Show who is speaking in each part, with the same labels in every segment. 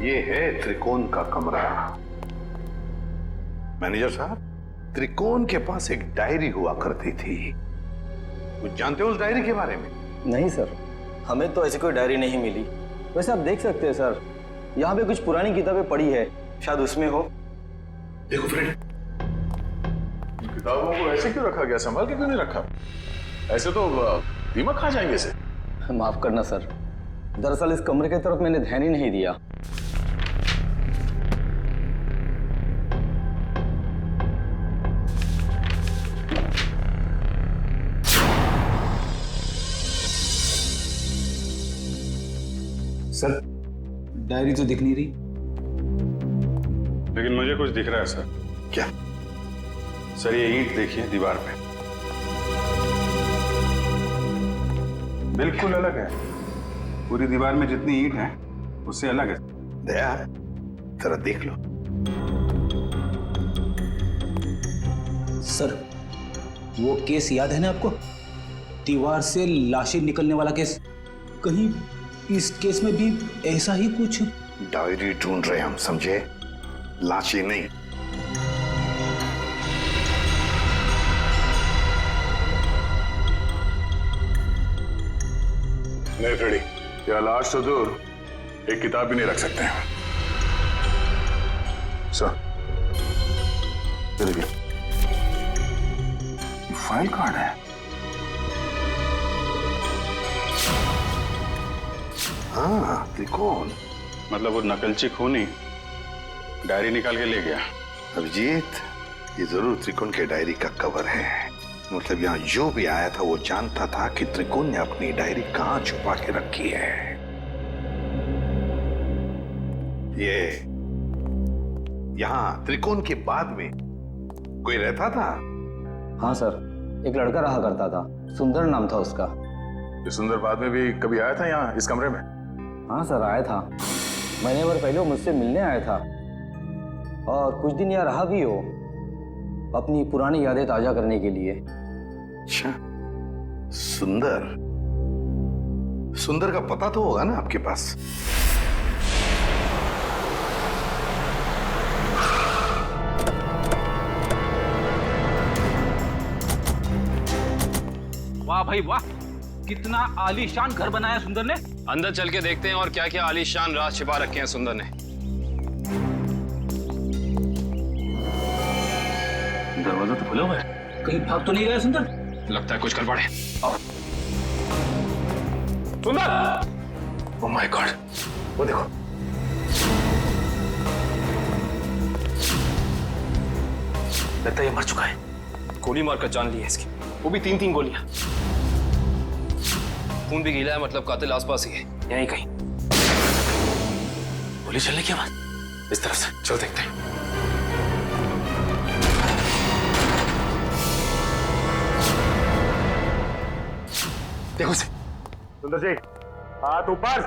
Speaker 1: ये है त्रिकोण का कमरा। मैनेजर साहब, त्रिकोण के पास एक डायरी हुआ करती थी, कुछ जानते हो उस डायरी के बारे में?
Speaker 2: नहीं सर, हमें तो ऐसी कोई डायरी नहीं मिली। वैसे आप देख सकते हैं सर, यहाँ पे कुछ पुरानी किताबें पड़ी है, शायद उसमें हो।
Speaker 1: देखो फ्रेंड,
Speaker 3: किताबों को ऐसे क्यों रखा गया, संभाल के क्यों नहीं रखा? ऐसे तो दीमक खा जाएंगे इसे।
Speaker 2: माफ करना सर, दरअसल इस कमरे की तरफ मैंने ध्यान ही नहीं दिया।
Speaker 4: सर, डायरी तो दिख नहीं रही।
Speaker 3: लेकिन मुझे कुछ दिख रहा है सर।
Speaker 1: क्या?
Speaker 3: सर ये ईंट देखिए दीवार पे, बिल्कुल अलग है। पूरी दीवार में जितनी ईंट है उससे अलग है।
Speaker 1: दया, जरा देख लो।
Speaker 4: सर, वो केस याद है ना आपको, दीवार से लाशें निकलने वाला केस? कहीं इस केस में भी ऐसा ही कुछ?
Speaker 1: डायरी ढूंढ रहे हम, समझे? लाशें नहीं।
Speaker 3: नहीं फ्रेडी, या लाश तो दूर, एक किताब भी नहीं रख सकते हैं। सर, ये देखिए, फाइल कार्ड है।
Speaker 1: हाँ, त्रिकोण।
Speaker 3: मतलब वो नकलची खूनी डायरी निकाल के ले गया।
Speaker 1: अभिजीत, ये जरूर त्रिकोण के डायरी का कवर है। मतलब यहाँ जो भी आया था वो जानता था कि त्रिकोण ने अपनी डायरी कहाँ छुपा के रखी है। ये यहाँ त्रिकोण के बाद में कोई रहता था?
Speaker 2: हाँ सर, एक लड़का रहा करता था, सुंदर नाम था उसका।
Speaker 3: ये सुंदर बाद में भी कभी आया था यहाँ इस कमरे में?
Speaker 2: हाँ सर, आया था। महीने भर पहले वो मुझसे मिलने आया था और कुछ दिन यहाँ रहा भी हो, अपनी पुरानी यादें ताजा करने के लिए।
Speaker 1: अच्छा, सुंदर। सुंदर का पता तो होगा ना आपके पास?
Speaker 5: वाह भाई वाह, कितना आलीशान घर बनाया सुंदर ने।
Speaker 6: अंदर चल के देखते हैं और क्या क्या आलीशान राज छिपा रखे हैं सुंदर ने।
Speaker 5: दरवाजा तो खुला हुआ है, कहीं भाग तो नहीं गया सुंदर?
Speaker 6: लगता है कुछ गड़बड़ है।
Speaker 3: सुंदर! ओह माय गॉड, वो देखो।
Speaker 6: लगता है ये मर चुका है। गोली मारकर जान ली है इसकी, वो भी 3-3 गोलियां। खून भी गीला है, मतलब कातिल आसपास ही है, यहीं कहीं। गोली चलने की आवाज इस तरफ से, चल देखते हैं।
Speaker 3: देखो से, सुंदर जी, हाथ ऊपर।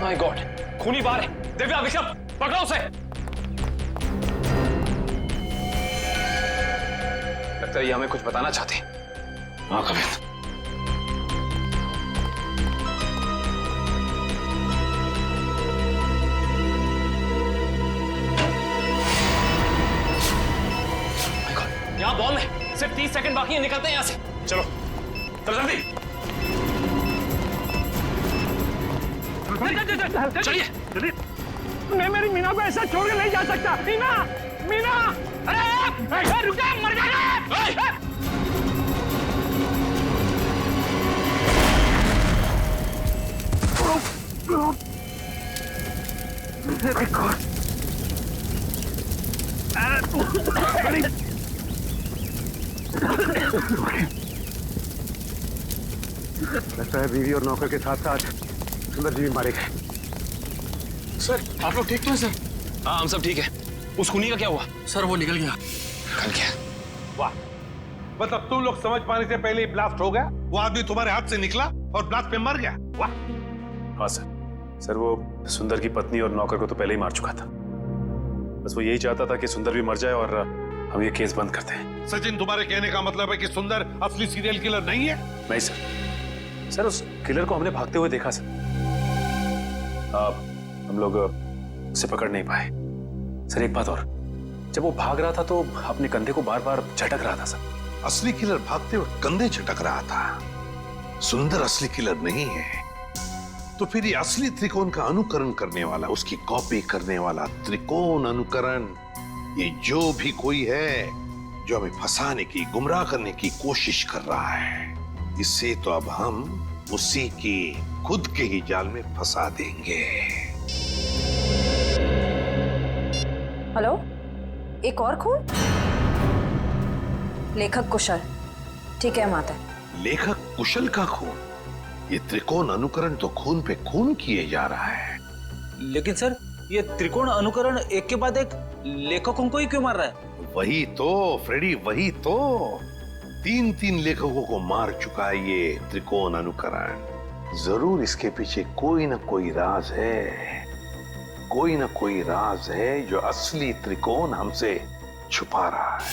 Speaker 6: माय गॉड, खूनी बाहर है। दिव्या, विक्रम, पकड़ो उसे। लगता है ये हमें कुछ बताना चाहते हैं। हाँ कवित, यहाँ बॉम्ब है, सिर्फ 30 सेकंड बाकी है, निकलते हैं यहाँ से। चलो चलो जल्दी, चलिए जल्दी।
Speaker 5: मैं मेरी मीना को ऐसा छोड़ के नहीं जा सकता। मीना, मीना, अरे रुक जा, मर जाएगा।
Speaker 3: लगता है बीवी और नौकर के साथ साथ सुंदर जी भी मारे गए।
Speaker 6: सर, आप लोग ठीक तो हैं सर? हाँ, हम सब ठीक है। उस खूनी का क्या हुआ? सर वो निकल गया। निकल गया?
Speaker 7: वाह, मतलब तुम लोग समझ पाने से पहले ही ब्लास्ट हो गया। वो आदमी तुम्हारे हाथ से निकला और ब्लास्ट पे मर गया। वाह।
Speaker 3: हाँ सर, वो सुंदर की पत्नी और नौकर को तो पहले ही मार चुका था।
Speaker 6: सर,
Speaker 3: लेकिन वो भी बच गए।
Speaker 6: सर,
Speaker 3: सर, वो सुंदर की पत्नी और नौकर को तो पहले ही मार चुका था।
Speaker 6: सर,
Speaker 3: लेकिन वो भी बच गए। बस वो यही चाहता था कि सुंदर भी मर जाए और हम ये केस बंद करते हैं।
Speaker 7: सचिन, तुम्हारे कहने का मतलब है कि सुंदर असली सीरियल किलर नहीं है?
Speaker 3: नहीं सर, सर उस किलर को हमने भागते हुए देखा सर। हम लोग उसे पकड़ नहीं पाए। सर एक बात और, जब वो भाग रहा था तो अपने कंधे को बार बार झटक रहा था सर।
Speaker 1: असली किलर भागते हुए कंधे झटक रहा था। सुंदर असली किलर नहीं है। तो फिर ये असली त्रिकोण का अनुकरण करने वाला, उसकी कॉपी करने वाला त्रिकोण अनुकरण, ये जो भी कोई है जो हमें फंसाने की, गुमराह करने की कोशिश कर रहा है, इससे तो अब हम उसी की खुद के ही जाल में फंसा देंगे।
Speaker 8: हेलो, एक और खून? लेखक कुशल। ठीक है माता।
Speaker 1: लेखक कुशल का खून? ये त्रिकोण अनुकरण तो खून पे खून किए जा रहा है।
Speaker 4: लेकिन सर, ये त्रिकोण अनुकरण एक के बाद एक लेखकों को ही क्यों मार रहा है?
Speaker 1: वही तो फ्रेडी, वही तो। 3 लेखकों को मार चुका है ये त्रिकोण अनुकरण। जरूर इसके पीछे कोई ना कोई राज है, कोई ना कोई राज है जो असली त्रिकोण हमसे छुपा रहा है।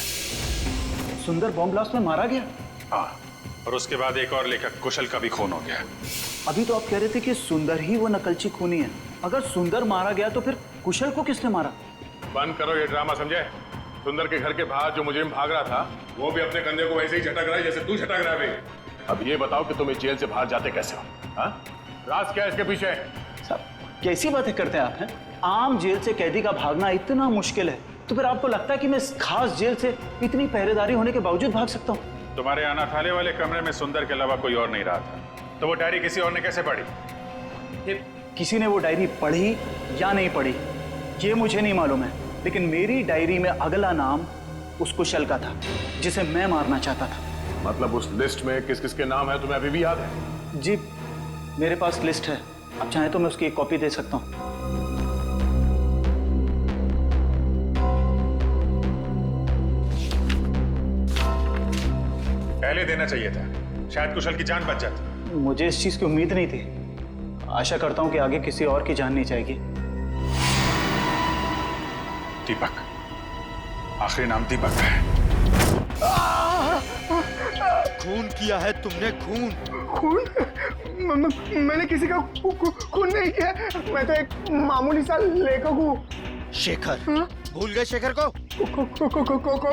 Speaker 4: सुंदर बॉम्ब ब्लास्ट में मारा गया?
Speaker 3: हाँ, और उसके बाद एक और लेखक कुशल का भी खून हो गया।
Speaker 4: अभी तो आप कह रहे थे कि सुंदर ही वो नकलची खूनी है। अगर सुंदर मारा गया तो फिर कुशल को किसने मारा?
Speaker 3: बंद करो ये ड्रामा, समझे? सुंदर के घर के बाहर जो मुजरिम भाग रहा था, वो भी अपने कंधे को वैसे ही झटक रहा है जैसे तू झटक रहा है। अब ये बताओ कि तुम इस जेल से बाहर जाते कैसे हो? हाँ? राज क्या है इसके पीछे?
Speaker 4: साहब, कैसी बातें करते हैं आप? हैं? आम जेल से कैदी का भागना इतना मुश्किल है, तो फिर आपको लगता है कि मैं इस खास जेल से इतनी पहरेदारी होने के बावजूद भाग सकता हूँ?
Speaker 3: तुम्हारे अनाथालय वाले कमरे में सुंदर के अलावा कोई और नहीं रहा था, तो वो डायरी किसी और ने कैसे पढ़ी?
Speaker 4: किसी ने वो डायरी पढ़ी या नहीं पढ़ी ये मुझे नहीं मालूम है, लेकिन मेरी डायरी में अगला नाम उस कुशल का था जिसे मैं मारना चाहता था।
Speaker 3: मतलब उस लिस्ट में किस किस के नाम है तुम्हें अभी भी याद है?
Speaker 4: जी, मेरे पास लिस्ट है। आप चाहें तो मैं उसकी एक कॉपी दे सकता हूँ।
Speaker 3: पहले देना चाहिए था, शायद कुशल की जान बच जाती।
Speaker 4: मुझे इस चीज की उम्मीद नहीं थी। आशा करता हूँ कि आगे किसी और की जान नहीं जाएगी।
Speaker 3: दीपक, आखिरी नाम दीपक का है।
Speaker 9: खून किया है तुमने, खून।
Speaker 5: मैंने किसी का खून नहीं किया। मैं तो एक मामूली सा लेखक हूँ।
Speaker 9: शेखर? भूल गए शेखर को?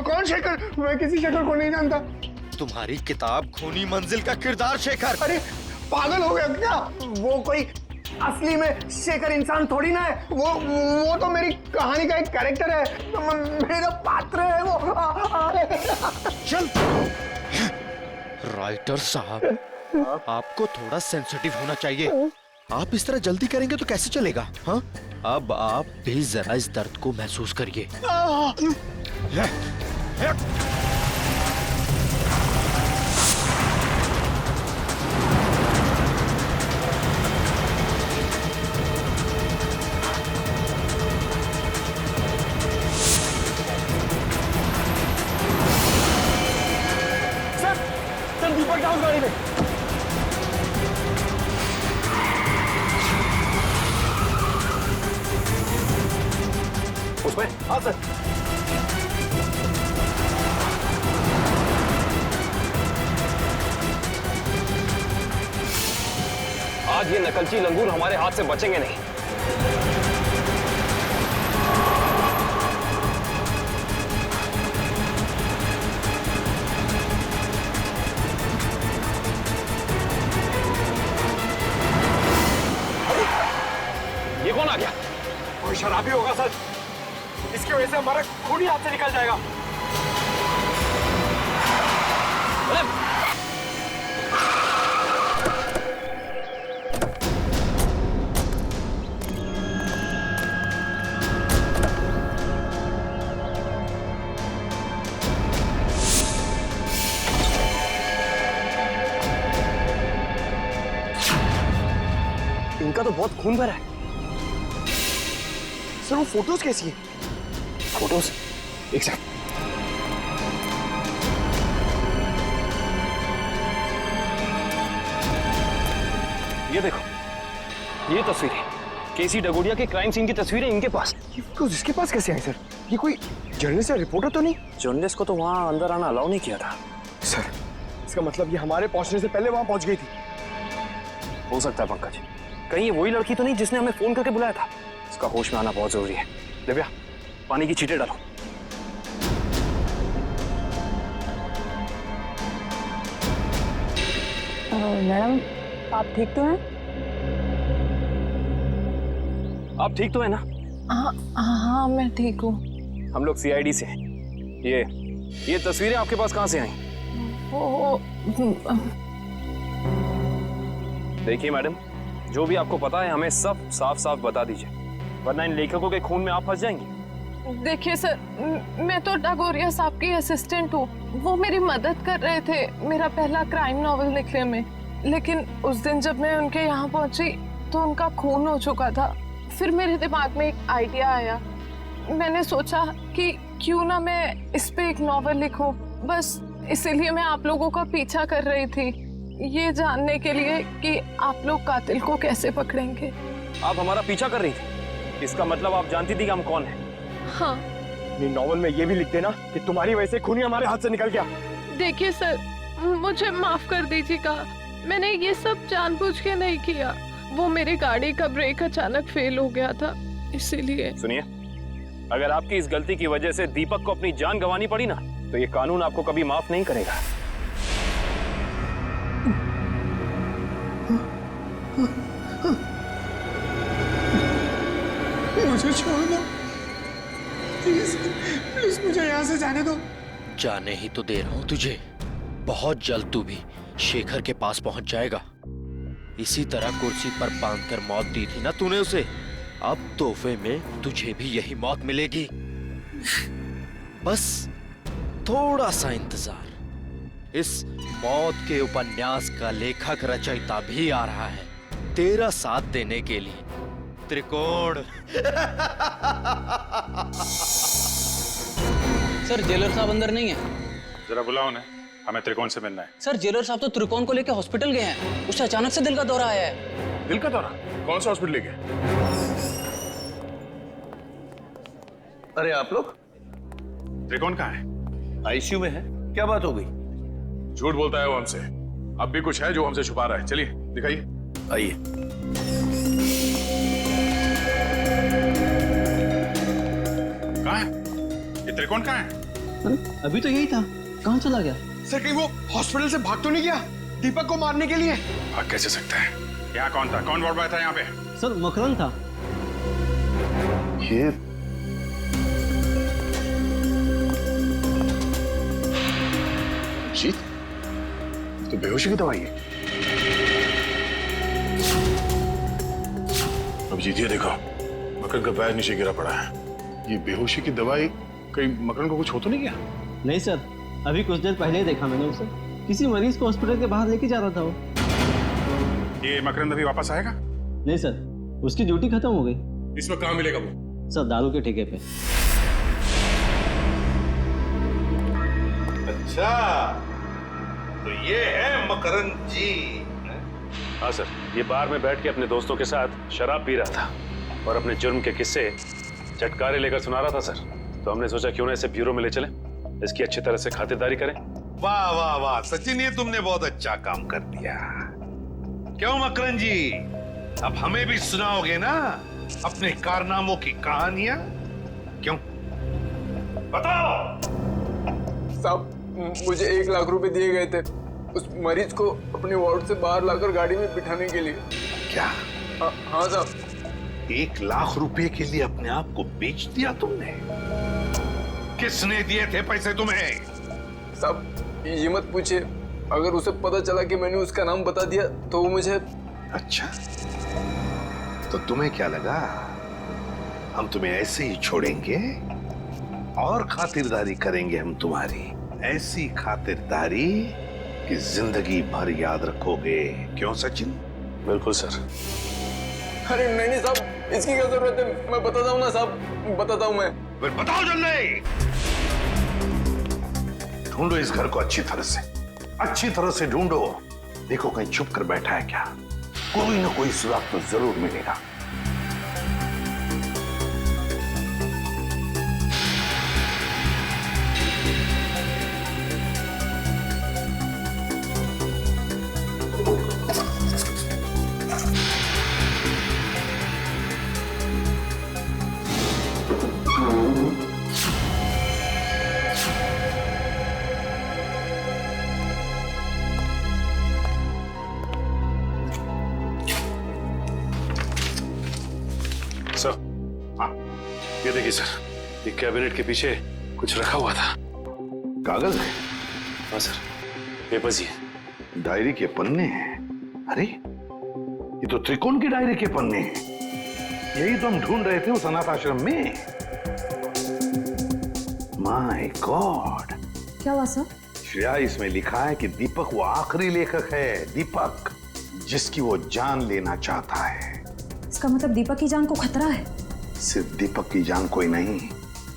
Speaker 5: कौन शेखर? मैं किसी शेखर को नहीं जानता।
Speaker 9: तुम्हारी किताब खूनी मंजिल का किरदार शेखर।
Speaker 5: अरे पागल हो गया क्या? वो कोई असली में शेखर इंसान थोड़ी ना है। वो तो मेरी कहानी का एक कैरेक्टर है, मेरा पात्र है वो।
Speaker 9: चल राइटर साहब, आपको थोड़ा सेंसिटिव होना चाहिए। आप इस तरह जल्दी करेंगे तो कैसे चलेगा? हाँ, अब आप भी जरा इस दर्द को महसूस करिए।
Speaker 5: दीपक डाउन गाड़ी में।
Speaker 3: उसमें? हाँ सर।
Speaker 6: आज ये नकलची लंगूर हमारे हाथ से बचेंगे नहीं। ये कौन आ गया?
Speaker 5: कोई शराबी होगा सर, इसकी वजह से हमारा खून ही हाथ से निकल जाएगा।
Speaker 6: इनका तो बहुत खून भरा है।
Speaker 5: सर वो फोटोज कैसी है?
Speaker 6: फोटोज एक सेकंड। ये देखो, ये तस्वीरें केसी डगोडिया के क्राइम सीन की तस्वीरें इनके पास।
Speaker 5: इसके पास कैसे आई सर? ये कोई जर्नलिस्ट या रिपोर्टर तो नहीं?
Speaker 6: जर्नलिस्ट को तो वहां अंदर आना अलाउ नहीं किया था।
Speaker 5: सर इसका मतलब ये हमारे पहुंचने से पहले वहां पहुंच गई थी।
Speaker 6: हो सकता है पंकज, कहीं ये वही लड़की तो नहीं जिसने हमें फोन करके बुलाया था। इसका होश में आना बहुत जरूरी है। दिव्या, पानी की छींटे डालो।
Speaker 8: मैडम आप ठीक तो हैं?
Speaker 6: आप ठीक तो है ना?
Speaker 8: हाँ मैं ठीक हूँ।
Speaker 6: हम लोग सीआईडी से हैं। ये तस्वीरें आपके पास कहाँ से आई? देखिए मैडम, जो भी आपको पता है हमें सब साफ साफ बता दीजिए, वरना इन लेखकों के खून में आप फंस जाएंगी।
Speaker 10: देखिए सर, मैं तो डागोरिया साहब की असिस्टेंट हूँ। वो मेरी मदद कर रहे थे मेरा पहला क्राइम नॉवेल लिखने में, लेकिन उस दिन जब मैं उनके यहाँ पहुंची तो उनका खून हो चुका था। फिर मेरे दिमाग में एक आइडिया आया। मैंने सोचा कि क्यों ना मैं इस पे एक नॉवेल लिखूं। बस इसीलिए मैं आप लोगों का पीछा कर रही थी, ये जानने के लिए कि आप लोग कातिल को कैसे पकड़ेंगे।
Speaker 6: आप हमारा पीछा कर रही थी, इसका मतलब आप जानती थी कि हम कौन हैं?
Speaker 10: हाँ।
Speaker 5: नॉवेल में ये भी लिख देना कि तुम्हारी वजह से खूनी हमारे हाथ से निकल गया।
Speaker 10: देखिए सर, मुझे माफ कर दीजिएगा, मैंने ये सब जानबूझ के नहीं किया। वो मेरी गाड़ी का ब्रेक अचानक फेल हो गया था, इसीलिए।
Speaker 6: सुनिए, अगर आपकी इस गलती की वजह से दीपक को अपनी जान गंवानी पड़ी ना, तो ये कानून आपको कभी माफ नहीं करेगा।
Speaker 5: मुझे छोड़ दो प्लीज, प्लीज मुझे यहाँ से जाने दो।
Speaker 9: जाने ही तो दे रहा हूं तुझे। बहुत जल्द तू भी शेखर के पास पहुंच जाएगा। इसी तरह कुर्सी पर बांधकर मौत दी थी ना तूने उसे, अब तोहफे में तुझे भी यही मौत मिलेगी। बस थोड़ा सा इंतजार। इस मौत के उपन्यास का लेखक रचयिता भी आ रहा है तेरा साथ देने के लिए। त्रिकोण।
Speaker 11: सर जेलर साहब अंदर नहीं है।
Speaker 3: जरा बुलाओ उन्हें, हमें त्रिकोण से मिलना है।
Speaker 11: सर जेलर साहब तो त्रिकोण को लेकर हॉस्पिटल गए हैं, उससे अचानक से दिल का दौरा आया है।
Speaker 3: दिल का दौरा? कौन सा हॉस्पिटल लेके?
Speaker 1: अरे आप लोग?
Speaker 3: त्रिकोण कहाँ है?
Speaker 1: आईसीयू में है। क्या बात हो गई?
Speaker 3: झूठ बोलता है वो हमसे। अब भी कुछ है जो हमसे छुपा रहा है। चलिए दिखाइए।
Speaker 1: आइए।
Speaker 3: कहाँ है ये त्रिकोण? कहाँ है?
Speaker 11: अभी तो यही था, कहाँ चला गया?
Speaker 5: सर कहीं वो हॉस्पिटल से भाग तो नहीं गया दीपक को मारने के लिए?
Speaker 3: भाग कैसे सकता है? यहाँ कौन था? कौन वार्ड बॉय था यहाँ पे?
Speaker 11: सर मकरंद था।
Speaker 1: ये
Speaker 3: जीत तो बेहोशी की दवाई है। अब जीत ये देखो, मकरंद का पैर नीचे गिरा पड़ा है। ये बेहोशी की दवाई कहीं मकरंद को कुछ हो तो नहीं गया?
Speaker 11: नहीं सर, अभी कुछ देर पहले ही देखा मैंने उसे, किसी मरीज को हॉस्पिटल के बाहर लेके जा रहा था वो।
Speaker 3: ये मकरंद अभी वापस आएगा?
Speaker 11: नहीं सर, उसकी ड्यूटी खत्म हो गई।
Speaker 3: इसमें कहाँ मिलेगा वो?
Speaker 11: सर दारू के ठेके पे।
Speaker 1: अच्छा, तो ये है मकरंद जी।
Speaker 3: हाँ सर, ये बार में बैठ के अपने दोस्तों के साथ शराब पी रहा था और अपने जुर्म के किस्से चटकारे लेकर सुना रहा था सर। तो हमने सोचा क्यों ना इसे ब्यूरो में ले चले, इसकी अच्छी तरह से खातिरदारी करें।
Speaker 1: वाह वाह वाह सचिन, ये तुमने बहुत अच्छा काम कर दिया। क्यों मकरंद जी, अब हमें भी सुनाओगे ना अपने कारनामों की कहानियां? क्यों? बताओ।
Speaker 5: साहब मुझे 1 लाख रुपए दिए गए थे उस मरीज को अपने वार्ड से बाहर लाकर गाड़ी में बिठाने के लिए।
Speaker 1: क्या?
Speaker 5: हाँ साहब।
Speaker 1: 1 लाख रुपए के लिए अपने आप को बेच दिया तुमने? किसने दिए थे पैसे तुम्हें?
Speaker 5: साहब ये मत पूछिए, अगर उसे पता चला कि मैंने उसका नाम बता दिया तो वो मुझे।
Speaker 1: अच्छा, तो तुम्हें क्या लगा हम तुम्हें ऐसे ही छोड़ेंगे? और खातिरदारी करेंगे हम तुम्हारी, ऐसी खातिरदारी कि जिंदगी भर याद रखोगे। क्यों सचिन?
Speaker 3: बिल्कुल सर।
Speaker 5: अरे नहीं साहब, इसकी क्या जरूरत है? मैं बताता हूँ ना साहब, बताता हूँ मैं।
Speaker 1: फिर बताओ जल्दी। ढूंढो इस घर को अच्छी तरह से ढूंढो। देखो कहीं छुप कर बैठा है क्या? कोई ना कोई सुराग तो जरूर मिलेगा।
Speaker 6: सर,
Speaker 1: हाँ,
Speaker 6: ये देखिए सर, ये कैबिनेट के पीछे कुछ रखा हुआ था।
Speaker 1: कागज है?
Speaker 6: हाँ सर, पेपर्स ही है।
Speaker 1: डायरी के पन्ने हैं। अरे ये तो त्रिकोण की डायरी के पन्ने हैं। यही तो हम ढूंढ रहे थे उस अनाथ आश्रम में। माय गॉड,
Speaker 8: क्या हुआ सर?
Speaker 1: श्रेया, इसमें लिखा है कि दीपक वो आखिरी लेखक है, दीपक जिसकी वो जान लेना चाहता है।
Speaker 8: इसका मतलब दीपक की जान को खतरा है?
Speaker 1: सिर्फ दीपक की जान को ही नहीं,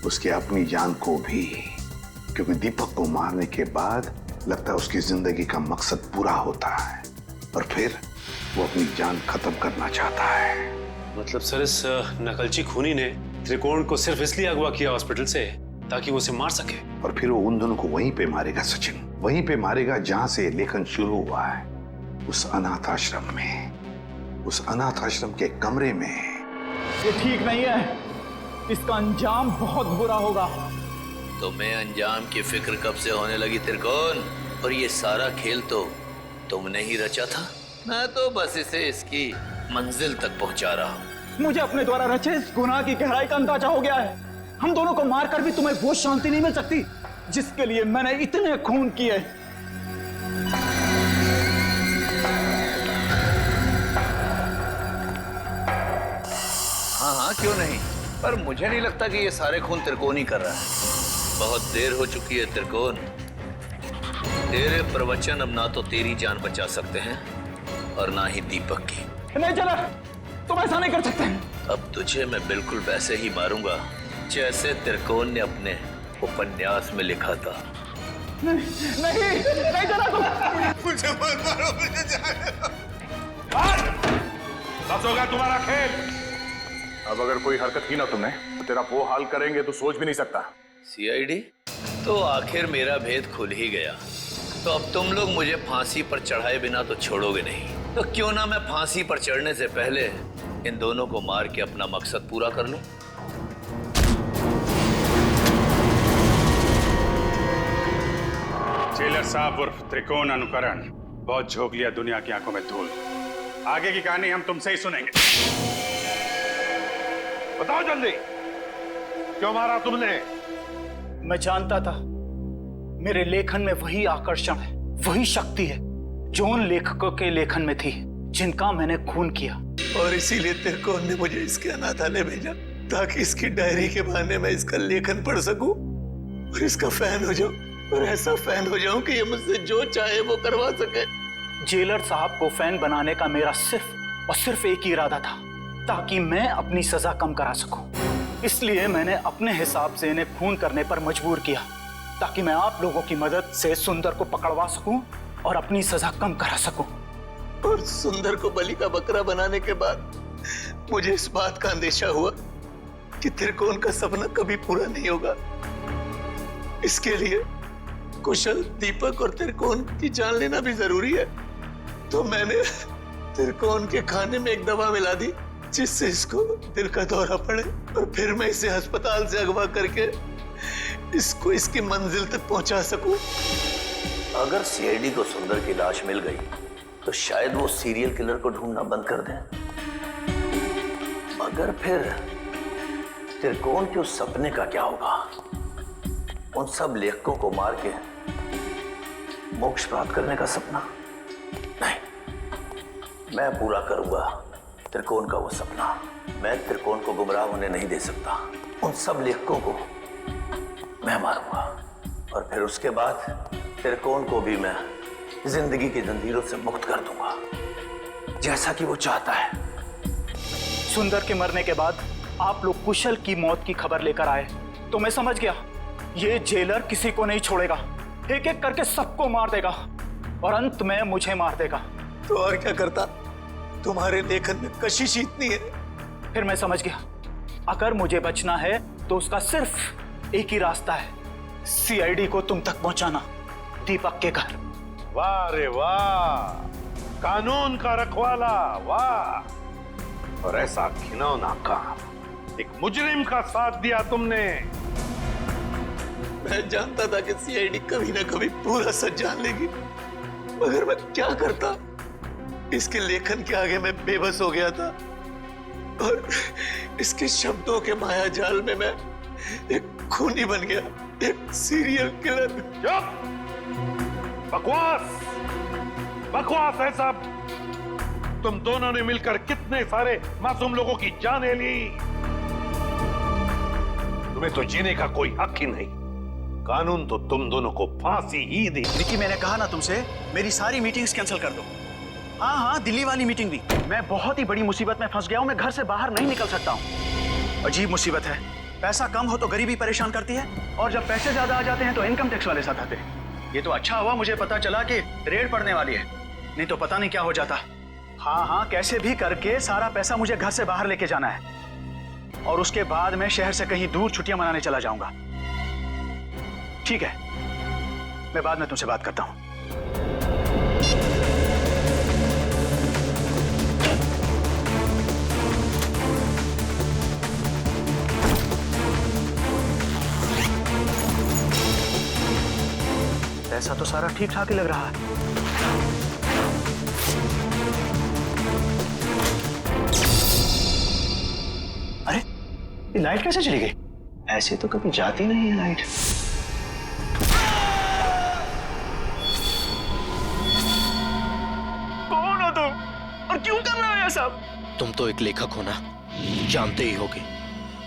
Speaker 1: उसके अपनी जान को भी, क्योंकि दीपक को मारने के बाद लगता है उसकी जिंदगी का मकसद पूरा होता है और फिर वो अपनी जान खत्म करना चाहता है।
Speaker 6: मतलब सर, इस नकलची खूनी ने त्रिकोण को सिर्फ इसलिए अगवा किया हॉस्पिटल से ताकि वो उसे मार सके,
Speaker 1: और फिर वो उन दोनों को वहीं पे मारेगा सचिन, वहीं पे मारेगा जहां से लेखन शुरू हुआ है, उस अनाथ आश्रम में, उस अनाथ आश्रम के कमरे में।
Speaker 4: ये ठीक नहीं है, इसका अंजाम बहुत बुरा होगा।
Speaker 12: तुम्हें अंजाम की फिक्र कब से होने लगी त्रिकोण? और ये सारा खेल तो तुमने ही रचा था। मैं तो बस इसे इसकी मंजिल तक पहुंचा रहा हूँ।
Speaker 4: मुझे अपने द्वारा रचे इस गुनाह की गहराई का अंदाजा हो गया है। हम दोनों को मारकर भी तुम्हें वो शांति नहीं मिल सकती जिसके लिए मैंने इतने खून किए।
Speaker 12: हाँ हाँ, क्यों नहीं, पर मुझे नहीं लगता कि ये सारे खून त्रिकोण ही कर रहा है। बहुत देर हो चुकी है त्रिकोण। तेरे प्रवचन अब ना तो तेरी जान बचा सकते हैं और ना ही दीपक की।
Speaker 4: नहीं चला, तुम ऐसा नहीं कर सकते।
Speaker 12: अब तुझे मैं बिल्कुल वैसे ही मारूंगा जैसे त्रिकोण ने अपने उपन्यास में लिखा था।
Speaker 4: नहीं चला, तुम
Speaker 7: मुझे मत मारो, मुझे जाने दो। बस हो गया तुम्हारा खेल।
Speaker 3: अब अगर कोई हरकत की ना तुमने तो तेरा वो हाल करेंगे तो सोच भी नहीं सकता।
Speaker 12: सीआईडी, तो आखिर मेरा भेद खुल ही गया। तो अब तुम लोग मुझे फांसी पर चढ़ाए बिना तो छोड़ोगे नहीं। तो क्यों ना मैं फांसी पर चढ़ने से पहले इन दोनों को मार के अपना मकसद पूरा कर लूं।
Speaker 13: जेलर साहब उर्फ त्रिकोण अनुकरण बहुत झोंक लिया दुनिया की आंखों में धूल। आगे की कहानी हम तुमसे ही सुनेंगे।
Speaker 7: बताओ जल्दी, क्यों मारा तुमने?
Speaker 4: मैं जानता था मेरे लेखन में वही आकर्षण है, वही शक्ति है जो उन लेखकों के लेखन में थी जिनका मैंने खून किया।
Speaker 12: और इसीलिए त्रिकोण ने मुझे इसके अनाथालय भेजा ताकि इसकी डायरी के बहाने मैं इसका लेखन पढ़ सकूं और इसका फैन हो जाऊं, और ऐसा फैन हो जाऊं कि ये मुझसे जो चाहे वो करवा सके।
Speaker 4: जेलर साहब को फैन बनाने का मेरा सिर्फ और सिर्फ एक ही इरादा था, ताकि मैं अपनी सजा कम करा सकूं। इसलिए मैंने अपने हिसाब से इन्हें खून करने पर मजबूर किया ताकि मैं आप लोगों की मदद से सुंदर को पकड़वा सकूं और अपनी सजा कम करा सकूं।
Speaker 12: और सुंदर को बलि का बकरा बनाने के बाद मुझे इस बात का अंदेशा हुआ कि त्रिकोण का सपना कभी पूरा नहीं होगा। इसके लिए कुशल, दीपक और त्रिकोण की जान लेना भी जरूरी है। तो मैंने त्रिकोण के खाने में एक दवा मिला दी जिससे इसको दिल का दौरा पड़े, और फिर मैं इसे अस्पताल से अगवा करके इसको इसकी मंजिल तक पहुंचा सकूं। अगर सीआईडी को सुंदर की लाश मिल गई तो शायद वो सीरियल किलर को ढूंढना बंद कर दें, मगर फिर त्रिकोण के उस सपने का क्या होगा? उन सब लेखकों को मार के मोक्ष प्राप्त करने का सपना? नहीं, मैं पूरा करूंगा त्रिकोण का वो सपना। मैं त्रिकोण को गुमराह होने नहीं दे सकता। उन सब लेखकों को मैं मारूंगा और फिर उसके बाद त्रिकोण को भी मैं जिंदगी की जंजीरों से मुक्त कर दूंगा, जैसा कि वो चाहता है।
Speaker 4: सुंदर के मरने के बाद आप लोग कुशल की मौत की खबर लेकर आए तो मैं समझ गया ये जेलर किसी को नहीं छोड़ेगा, एक एक करके सबको मार देगा और अंत में मुझे मार देगा।
Speaker 12: तो और क्या करता? तुम्हारे लेखन में कशिश इतनी है।
Speaker 4: फिर मैं समझ गया अगर मुझे बचना है तो उसका सिर्फ एक ही रास्ता है, सीआईडी को तुम तक पहुंचाना, दीपक के घर।
Speaker 7: वाह रे वाह, कानून का रखवाला, वाह। और ऐसा घिनौना काम, एक मुजरिम का साथ दिया तुमने।
Speaker 12: मैं जानता था कि सीआईडी कभी ना कभी पूरा सच जान लेगी, मगर मैं क्या करता? इसके लेखन के आगे मैं बेबस हो गया था। और इसके शब्दों के माया जाल में मैं एक खूनी बन गया, एक सीरियल किलर।
Speaker 7: चुप! बकवास! बकवास है सब। तुम दोनों ने मिलकर कितने सारे मासूम लोगों की जानें ली। तुम्हें तो जीने का कोई हक ही नहीं। कानून तो तुम दोनों को फांसी ही दी।
Speaker 4: विकी, मैंने कहा ना तुमसे, मेरी सारी मीटिंग्स कैंसिल कर दो। हाँ, दिल्ली वाली मीटिंग भी। मैं बहुत ही बड़ी मुसीबत में फंस गया हूँ, मैं घर से बाहर नहीं निकल सकता हूँ। अजीब मुसीबत है, पैसा कम हो तो गरीबी परेशान करती है, और जब पैसे ज्यादा आ जाते हैं तो इनकम टैक्स वाले साथ आते हैं। ये तो अच्छा हुआ मुझे पता चला कि रेड पड़ने वाली है, नहीं तो पता नहीं क्या हो जाता। हाँ, कैसे भी करके सारा पैसा मुझे घर से बाहर लेके जाना है, और उसके बाद मैं शहर से कहीं दूर छुट्टियां मनाने चला जाऊंगा। ठीक है, मैं बाद में तुमसे बात करता हूं। ऐसा तो सारा ठीक ठाक ही लग रहा है। अरे, ये लाइट कैसे चली गई? ऐसे तो कभी जाती नहीं है लाइट। कौन हो तुम और क्यों कर रहे हो ये सब?
Speaker 9: तुम तो एक लेखक हो ना, जानते ही होगे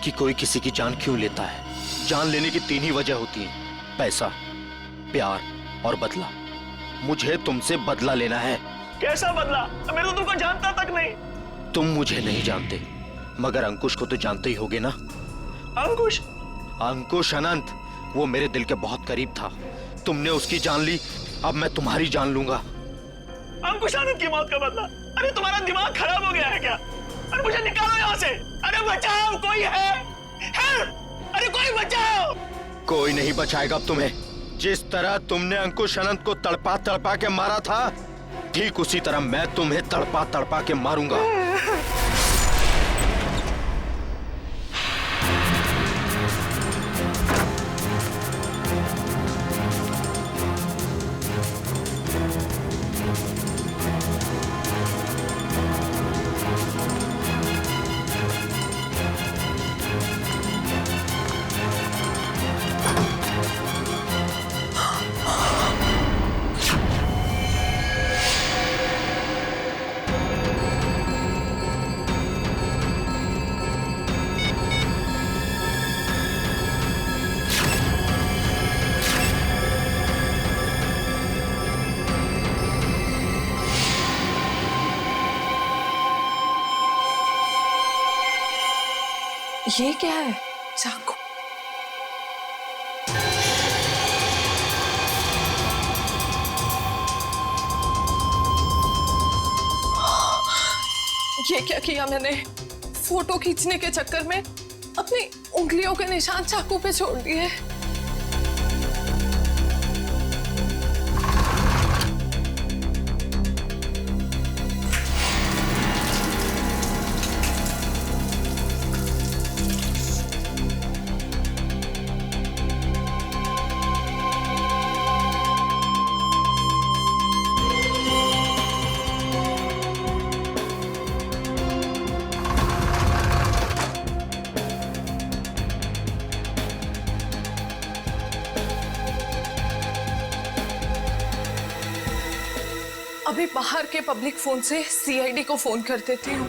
Speaker 9: कि कोई किसी की जान क्यों लेता है। जान लेने की 3 ही वजह होती है, पैसा, प्यार और बदला। मुझे तुमसे बदला लेना है।
Speaker 4: कैसा बदला? मैं तो तुमको जानता तक नहीं।
Speaker 9: तुम मुझे नहीं जानते, मगर अंकुश को तो जानते ही होगे ना।
Speaker 4: अंकुश?
Speaker 9: अंकुश अनंत, वो मेरे दिल के बहुत करीब था। तुमने उसकी जान ली, अब मैं तुम्हारी जान लूंगा।
Speaker 4: अंकुश आनंद की मौत का बदला? अरे तुम्हारा दिमाग खराब हो गया है क्या? अरे मुझे निकालो यहाँ से। अरे बचाओ, कोई है? अरे कोई बचाओ।
Speaker 9: कोई नहीं बचाएगा अब तुम्हें। जिस तरह तुमने अंकुश अनंत को तड़पा तड़पा के मारा था, ठीक उसी तरह मैं तुम्हें तड़पा तड़पा के मारूंगा।
Speaker 10: ये क्या है? चाकू। ये क्या किया मैंने? फोटो खींचने के चक्कर में अपनी उंगलियों के निशान चाकू पे छोड़ दिए। अभी बाहर के पब्लिक फोन से सीआईडी को फोन कर देती हूँ।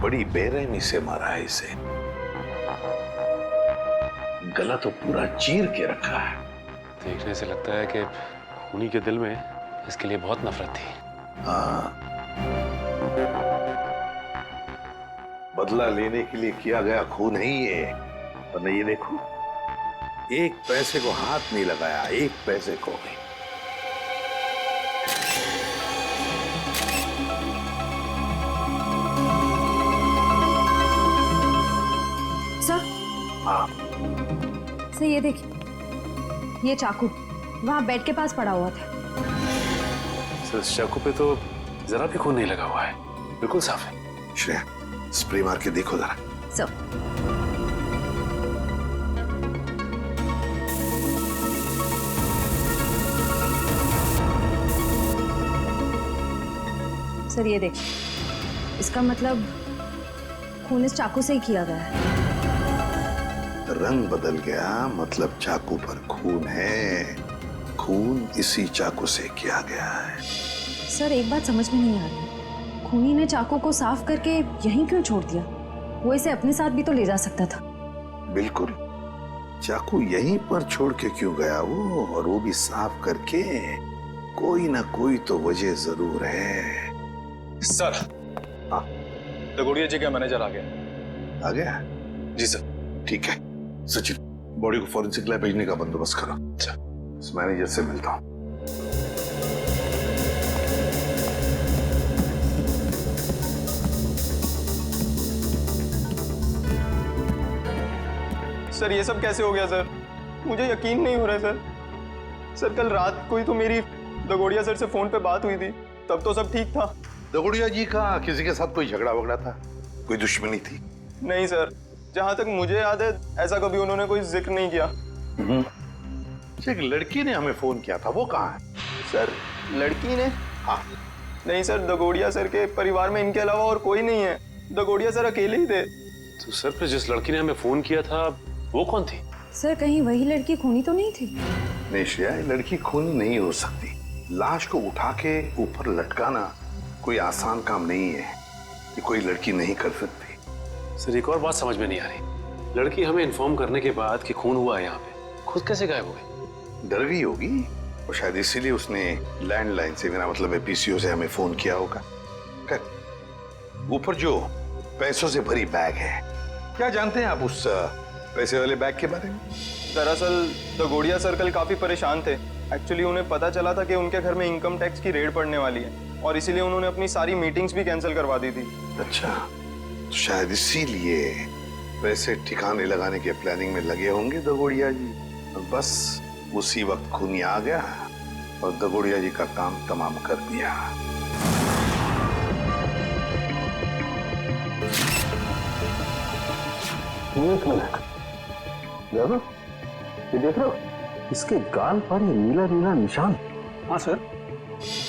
Speaker 1: बड़ी बेरहमी से मारा है इसे। गला तो पूरा चीर के रखा है।
Speaker 6: देखने से लगता है कि खूनी के दिल में इसके लिए बहुत नफरत थी।
Speaker 1: हाँ, बदला लेने के लिए किया गया खून है ये। वरना ये देखो, एक पैसे को हाथ नहीं लगाया, एक पैसे को भी।
Speaker 8: सर,
Speaker 1: हाँ,
Speaker 8: सर ये देखिए, ये चाकू वहां बेड के पास पड़ा हुआ था।
Speaker 6: सर, इस चाकू पे तो जरा भी खून नहीं लगा हुआ है, बिल्कुल साफ है।
Speaker 1: श्रेया, स्प्रे मार के देखो जरा।
Speaker 8: सर सर ये देखिए, इसका मतलब खून इस चाकू से ही किया गया है।
Speaker 1: रंग बदल गया, मतलब चाकू पर खून है। खून इसी चाकू से किया गया है।
Speaker 8: सर एक बात समझ में नहीं आ रही, खूनी ने चाकू को साफ करके यहीं क्यों छोड़ दिया? वो इसे अपने साथ भी तो ले जा सकता था।
Speaker 1: बिल्कुल, चाकू यहीं पर छोड़ के क्यों गया वो, और वो भी साफ करके? कोई ना कोई तो वजह जरूर है।
Speaker 6: सर,
Speaker 1: हाँ,
Speaker 6: दगोड़िया जी का मैनेजर आ गया।
Speaker 1: आ गया?
Speaker 6: जी सर।
Speaker 1: ठीक है सचिन, बॉडी को फॉरेंसिक लैब भेजने का बंदोबस्त करो। इस मैनेजर से मिलता हूं।
Speaker 5: सर ये सब कैसे हो गया सर? मुझे यकीन नहीं हो रहा है सर। सर कल रात को ही तो मेरी दगोड़िया सर से फोन पे बात हुई थी, तब तो सब ठीक था।
Speaker 1: दगोड़िया जी का किसी के साथ कोई झगड़ा वगड़ा था? कोई दुश्मनी थी?
Speaker 5: नहीं सर, जहां तक मुझे याद है ऐसा कभी उन्होंने कोई जिक्र नहीं किया।
Speaker 1: एक लड़की ने हमें फोन किया था, वो कहाँ है?
Speaker 5: सर लड़की ने?
Speaker 1: हाँ।
Speaker 5: नहीं सर, दगोड़िया सर के परिवार में इनके अलावा और कोई नहीं है। दगोड़िया सर अकेले ही थे।
Speaker 6: तो सर फिर जिस लड़की ने हमें फोन किया था वो कौन थी?
Speaker 8: सर कहीं वही लड़की खूनी तो नहीं थी?
Speaker 1: नहीं श्रेया, ये लड़की खूनी नहीं हो सकती। लाश को उठा के ऊपर लटकाना कोई आसान काम नहीं है, ये कोई लड़की नहीं कर सकती।
Speaker 6: सर एक और बात समझ में नहीं आ रही, लड़की हमें इन्फॉर्म करने के बाद कि खून हुआ है यहाँ पे, खुद कैसे गायब हो गई?
Speaker 1: डर गई होगी और शायद इसीलिए उसने लैंडलाइन से, मेरा मतलब है पीसीओ से, हमें फोन किया होगा। ऊपर जो पैसों से भरी बैग है, क्या जानते हैं आप उस पैसे वाले बैग के बारे में?
Speaker 5: दरअसल दगोड़िया सर कल काफी परेशान थे। एक्चुअली उन्हें पता चला था कि उनके घर में इनकम टैक्स की रेड पड़ने वाली है, और इसीलिए उन्होंने अपनी सारी मीटिंग्स भी कैंसिल करवा दी थी।
Speaker 1: अच्छा, तो शायद इसीलिए पैसे ठिकाने लगाने के प्लानिंग में लगे होंगे दगोड़िया जी। और बस उसी वक्त खूनी आ गया और दगोड़िया जी का काम तमाम कर दिया।
Speaker 7: एक मिनट, देखो ये देख रहे हो, इसके गाल पर ये नीला नीला निशान।
Speaker 6: हाँ सर।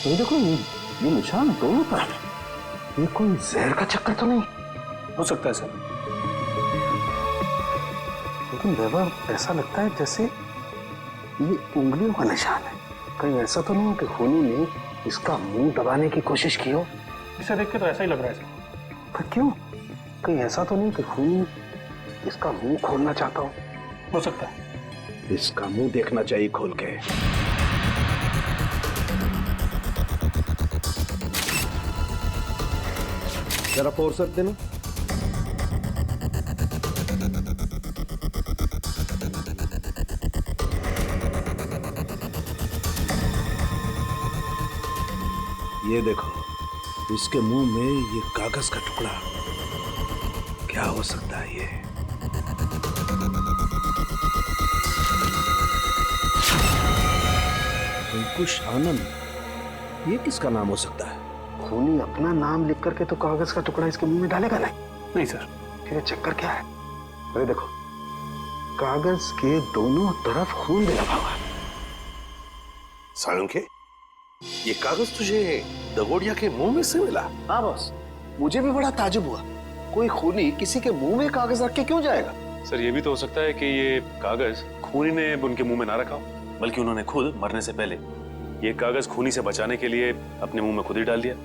Speaker 7: ये देखो, ये निशान दोनों तरफ। ये कोई जहर का चक्कर तो नहीं
Speaker 6: हो सकता है सर,
Speaker 7: लेकिन वैभव ऐसा लगता है जैसे ये उंगलियों का निशान है। कहीं ऐसा तो नहीं है कि खूनी ने इसका मुंह दबाने की कोशिश की हो?
Speaker 6: इसे देख के तो ऐसा ही लग रहा है सर।
Speaker 7: पर क्यों? कहीं ऐसा तो नहीं कि खूनी इसका मुंह खोलना चाहता
Speaker 6: हो सकता है।
Speaker 7: इसका मुंह देखना चाहिए खोल के। जरा फोर्स देना। ये देखो, इसके मुंह में ये कागज का टुकड़ा, क्या हो सकता है ये? अंकुश आनंद, ये किसका नाम हो सकता है? खूनी अपना नाम लिख करके तो कागज का टुकड़ा इसके मुंह में डालेगा नहीं सर। फिर चक्कर क्या है? अरे देखो, कागज के दोनों तरफ खून भी लगा हुआ है।
Speaker 1: साळुंखे, ये कागज तुझे दगोड़िया के मुंह में से मिला?
Speaker 7: हाँ बॉस, मुझे भी बड़ा ताजुब हुआ। कोई खूनी किसी के मुंह में कागज रख के क्यों जाएगा?
Speaker 6: सर ये भी तो हो सकता है कि ये कागज खूनी ने उनके मुंह में ना रखा हो, बल्कि उन्होंने खुद मरने से पहले ये कागज खूनी से बचाने के लिए अपने मुंह में खुद ही डाल दिया।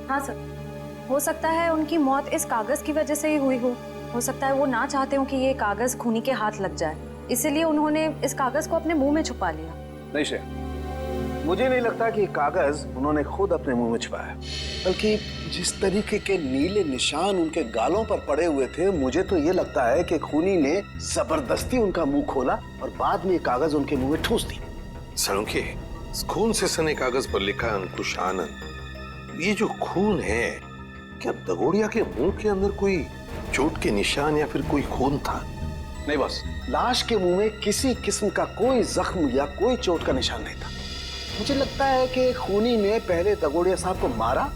Speaker 8: हाँ सर, हो सकता है उनकी मौत इस कागज की वजह से ही हुई हो सकता है वो ना चाहते हो कि ये कागज खूनी के हाथ लग जाए, इसीलिए उन्होंने इस कागज को अपने मुंह में छुपा लिया।
Speaker 7: नहीं श्रेया, मुझे नहीं लगता कि कागज उन्होंने खुद अपने मुंह में छुपाया, बल्कि जिस तरीके के नीले निशान उनके गालों पर पड़े हुए थे, मुझे तो ये लगता है कि खूनी ने जबरदस्ती उनका मुंह खोला और बाद में कागज उनके मुंह में ठूस दी।
Speaker 1: साळुंखे, खून से सने कागज पर लिखा अंकुश आनंद। ये जो खून है, क्या दगोड़िया के मुंह के अंदर कोई चोट के निशान या फिर कोई खून था?
Speaker 7: नहीं बस, लाश के मुंह में किसी किस्म का कोई जख्म या कोई चोट का निशान नहीं था। मुझे लगता है कि खूनी ने पहले दगोड़िया साहब को मारा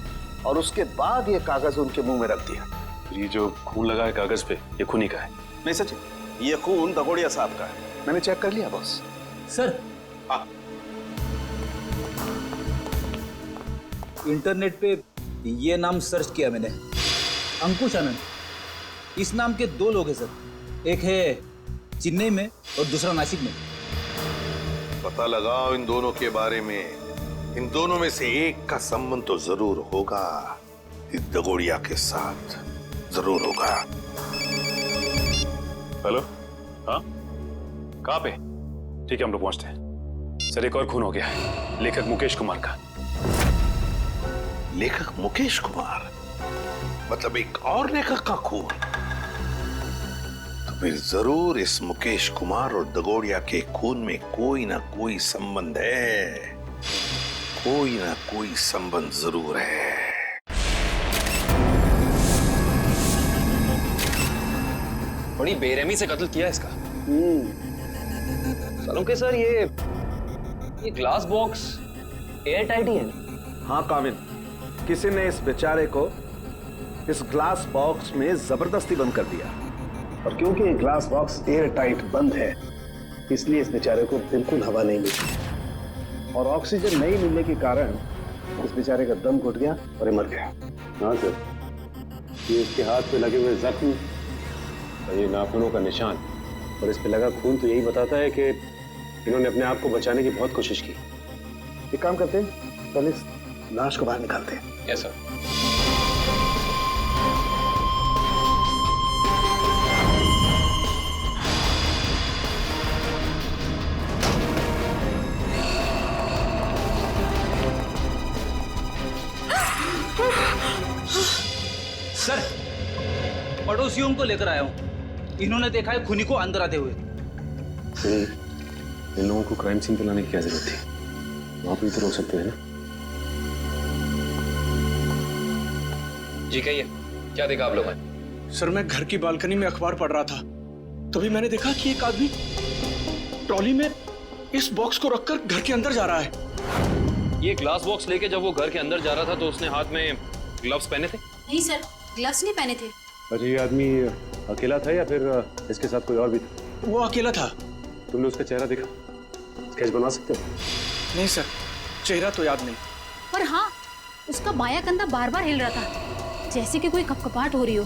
Speaker 7: और उसके बाद ये कागज उनके मुंह में रख दिया।
Speaker 6: फिर ये जो खून लगा है कागज पे, ये खूनी का है?
Speaker 7: नहीं सचिन, ये खून दगोड़िया साहब का है। मैंने चेक कर लिया बॉस।
Speaker 4: सर,
Speaker 7: हाँ।
Speaker 4: इंटरनेट पे ये नाम सर्च किया मैंने, अंकुश आनंद। इस नाम के 2 लोग हैं सर, एक है चेन्नई में और दूसरा नासिक में।
Speaker 1: पता लगाओ इन दोनों के बारे में। इन दोनों में से एक का संबंध तो जरूर होगा, इस दगोड़िया के साथ जरूर होगा।
Speaker 6: हेलो, हाँ, कहाँ पे? ठीक है, हम लोग पहुंचते हैं। सर, एक और खून हो गया है, लेखक मुकेश कुमार का।
Speaker 1: लेखक मुकेश कुमार? मतलब एक और लेखक का खून? तो फिर जरूर इस मुकेश कुमार और दगोड़िया के खून में कोई ना कोई संबंध है, कोई ना कोई संबंध जरूर है।
Speaker 2: बड़ी बेरहमी से कत्ल किया इसका। सलोंके सर, ये ग्लास बॉक्स एयर टाइट ही है।
Speaker 7: हाँ कामिल, किसी ने इस बेचारे को इस ग्लास बॉक्स में जबरदस्ती बंद कर दिया, और क्योंकि ये ग्लास बॉक्स एयर टाइट बंद है, इसलिए इस बेचारे को बिल्कुल हवा नहीं मिली, और ऑक्सीजन नहीं मिलने के कारण इस बेचारे का दम घुट गया और ये मर गया।
Speaker 6: हाँ सर, ये इसके हाथ पे लगे हुए जख्म और ये नाखूनों का निशान और इस पे लगा खून तो यही बताता है कि इन्होंने अपने आप को बचाने की बहुत कोशिश की।
Speaker 7: एक काम करते हैं, पहले इस लाश को बाहर निकालते हैं।
Speaker 2: Yes sir.
Speaker 4: सर, पड़ोसियों को लेकर आया हूँ। इन्होंने देखा है खूनी को अंदर आते हुए।
Speaker 6: इन लोगों को क्राइम सीन पे लाने की क्या जरूरत थी? वहां पर तो रोक सकते हैं ना?
Speaker 2: जी कहिए, क्या देखा आप लोगों ने?
Speaker 5: सर, मैं घर की बालकनी में अखबार पढ़ रहा था, तभी मैंने देखा कि एक आदमी ट्रॉली में इस बॉक्स को रखकर घर के अंदर जा रहा है।
Speaker 2: ये ग्लास बॉक्स लेके जब वो घर के अंदर जा रहा था तो उसने हाथ में ग्लव्स पहने थे?
Speaker 8: नहीं सर, ग्लव्स नहीं पहने थे।
Speaker 6: अच्छा, ये आदमी अकेला था या फिर इसके साथ कोई और भी था?
Speaker 5: वो अकेला था।
Speaker 6: तुमने उसका चेहरा देखा? स्केच बना सकते हो?
Speaker 5: नहीं सर, चेहरा तो याद नहीं।
Speaker 8: पर हाँ, उसका बायां कंधा बार बार हिल रहा था, जैसे कि कोई कपकपाहट हो रही हो।